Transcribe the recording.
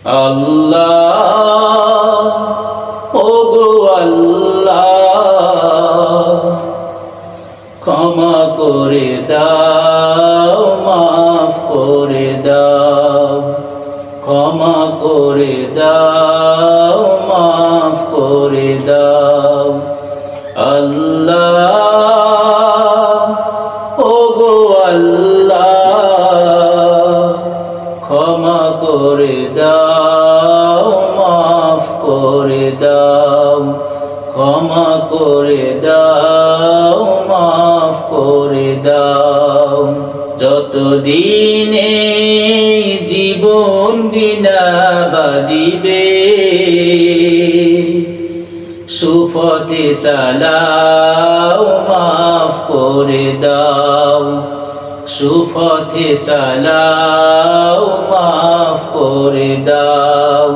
আল্লাহ ওগো আল্লাহ ক্ষমা করে দাও, মাফ করে দাও, ক্ষমা করে দাও, মাফ করে দাও। আল্লাহ ওগো আল্লাহ ক্ষমা করে দাও, মাফ করে দাও, ক্ষমা করে দাও, মাফ করে দাও। যতদিনে জীবন বিনা বাজিবে সুপথে চালাও, মাফ করে দাও, সুপথে চালাও, মাফ করে দাও।